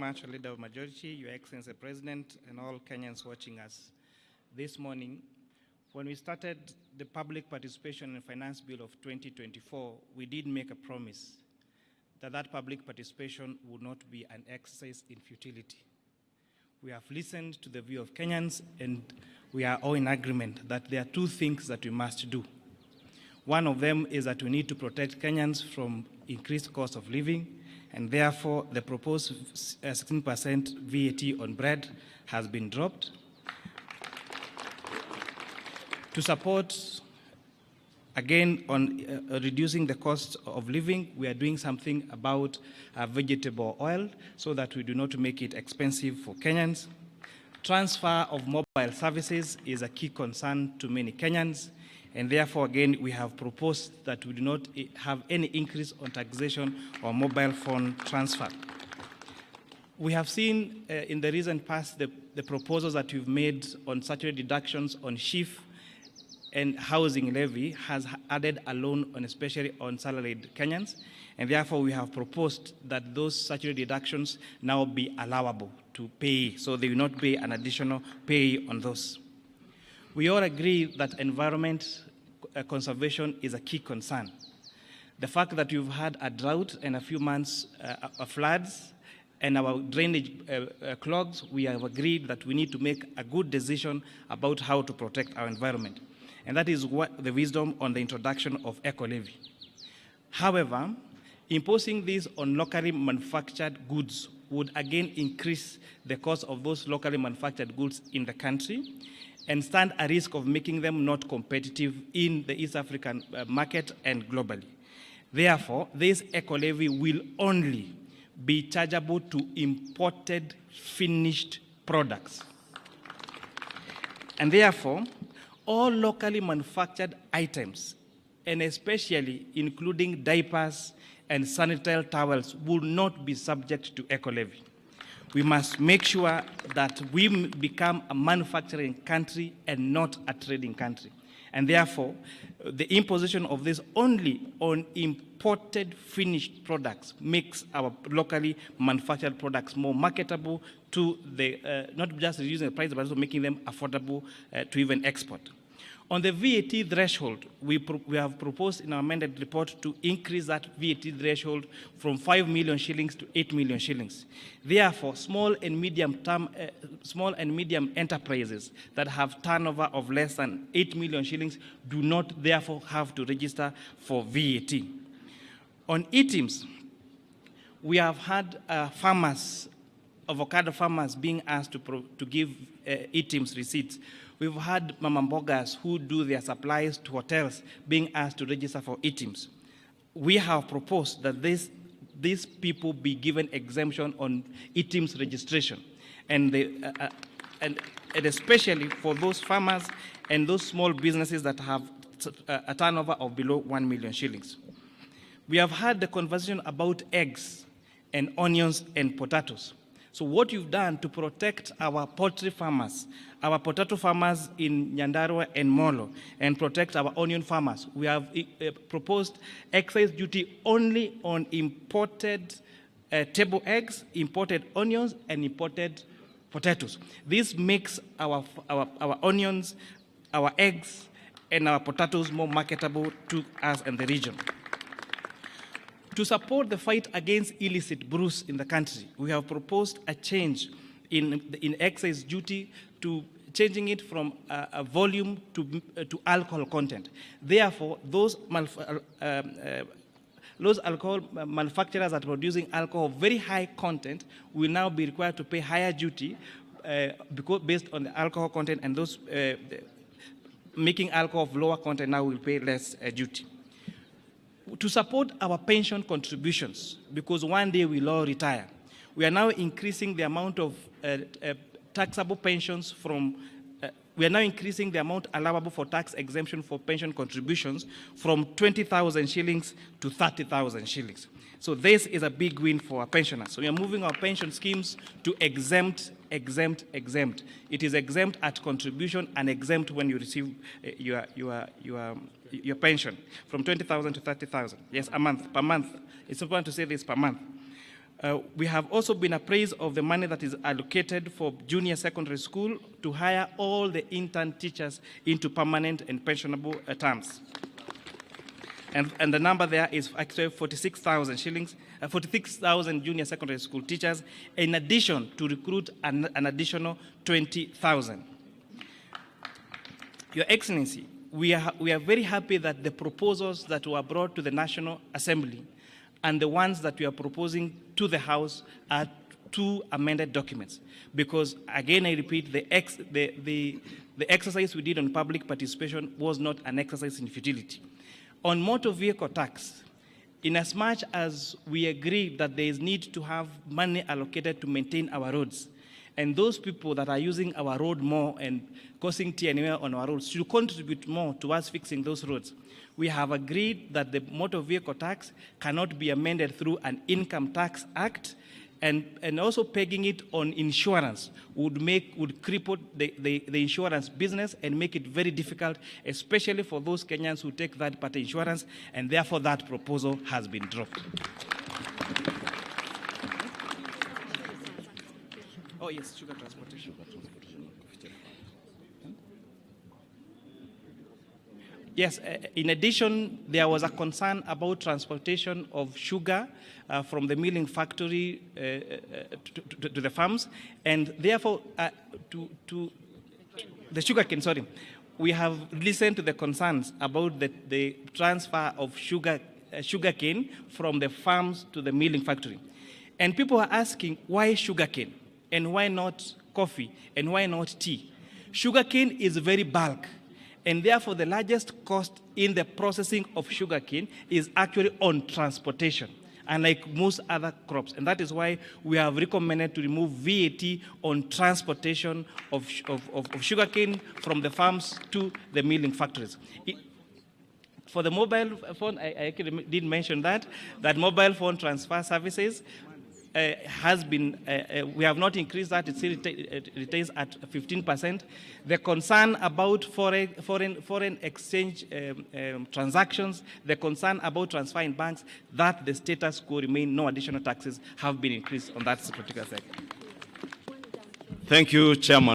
much, Leader of Majority, Your Excellency President, and all Kenyans watching us this morning. When we started the Public Participation in Finance Bill of 2024, we did make a promise that that public participation would not be an exercise in futility. We have listened to the view of Kenyans, and we are all in agreement that there are two things that we must do. One of them is that we need to protect Kenyans from increased cost of living, and therefore the proposed 16% VAT on bread has been dropped. To support, again, on reducing the cost of living, we are doing something about vegetable oil so that we do not make it expensive for Kenyans. Transfer of mobile services is a key concern to many Kenyans, and therefore, again, we have proposed that we do not have any increase on taxation or mobile phone transfer. We have seen in the recent past the proposals that we've made on statutory deductions on SHIF and housing levy has added a loan on, especially on salaried Kenyans, and therefore we have proposed that those statutory deductions now be allowable to pay, so they will not pay an additional pay on those. We all agree that environment conservation is a key concern. The fact that we've had a drought and a few months of floods and our drainage clogs, we have agreed that we need to make a good decision about how to protect our environment. And that is what the wisdom on the introduction of eco-levy. However, imposing this on locally manufactured goods would again increase the cost of those locally manufactured goods in the country and stand a risk of making them not competitive in the East African market and globally. Therefore, this eco-levy will only be chargeable to imported finished products. And therefore, all locally manufactured items, and especially including diapers and sanitary towels, will not be subject to eco-levy. We must make sure that we become a manufacturing country and not a trading country. And therefore, the imposition of this only on imported finished products makes our locally manufactured products more marketable to the, not just reducing the price, but also making them affordable to even export. On the VAT threshold, we have proposed in our amended report to increase that VAT threshold from 5 million shillings to 8 million shillings. Therefore, small and medium enterprises that have turnover of less than 8 million shillings do not therefore have to register for VAT. On items, we have had farmers, avocado farmers, being asked to give items receipts. We've had mama mbogas who do their supplies to hotels being asked to register for items. We have proposed that these people be given exemption on items registration, and especially for those farmers and those small businesses that have a turnover of below 1 million shillings. We have had the conversation about eggs and onions and potatoes. So what you've done to protect our poultry farmers, our potato farmers in Nyandarua and Molo, and protect our onion farmers, we have proposed excise duty only on imported table eggs, imported onions, and imported potatoes. This makes our onions, our eggs, and our potatoes more marketable to us and the region. To support the fight against illicit brews in the country, we have proposed a change in excise duty to changing it from a volume to alcohol content. Therefore, those alcohol manufacturers that are producing alcohol of very high content will now be required to pay higher duty because based on the alcohol content, and those making alcohol of lower content now will pay less duty. To support our pension contributions, because one day we'll all retire, we are now increasing the amount of taxable pensions from, we are now increasing the amount allowable for tax exemption for pension contributions from 20,000 shillings to 30,000 shillings. So this is a big win for our pensioners. So we are moving our pension schemes to exempt. It is exempt at contribution and exempt when you receive your pension from 20,000 to 30,000. Yes, per month. It's important to say this per month. We have also been appraised of the money that is allocated for junior secondary school to hire all the intern teachers into permanent and pensionable terms. And the number there is actually 46,000 shillings, 46,000 junior secondary school teachers, in addition to recruit an additional 20,000. Your Excellency, we are very happy that the proposals that were brought to the National Assembly and the ones that we are proposing to the House are two amended documents. Because, again, I repeat, the exercise we did on public participation was not an exercise in futility. On motor vehicle tax, inasmuch as we agree that there is need to have money allocated to maintain our roads, and those people that are using our road more and causing TNA on our roads should contribute more towards fixing those roads, we have agreed that the motor vehicle tax cannot be amended through an income tax act, and also pegging it on insurance would cripple the insurance business and make it very difficult, especially for those Kenyans who take third-party insurance, and therefore that proposal has been dropped. Oh yes, sugar transportation. Yes, in addition, there was a concern about transportation of sugar from the milling factory to the farms, and therefore to the sugarcane, sorry. We have listened to the concerns about the transfer of sugarcane from the farms to the milling factory. And people are asking, why sugarcane? And why not coffee? And why not tea? Sugarcane is very bulk, and therefore the largest cost in the processing of sugarcane is actually on transportation, unlike most other crops. And that is why we have recommended to remove VAT on transportation of sugarcane from the farms to the milling factories. For the mobile phone, I actually did mention that mobile phone transfer services has been, we have not increased that, it still retains at 15%. The concern about foreign exchange transactions, the concern about transfer in banks, that the status quo remain, no additional taxes have been increased on that particular sector. Thank you, Chairman.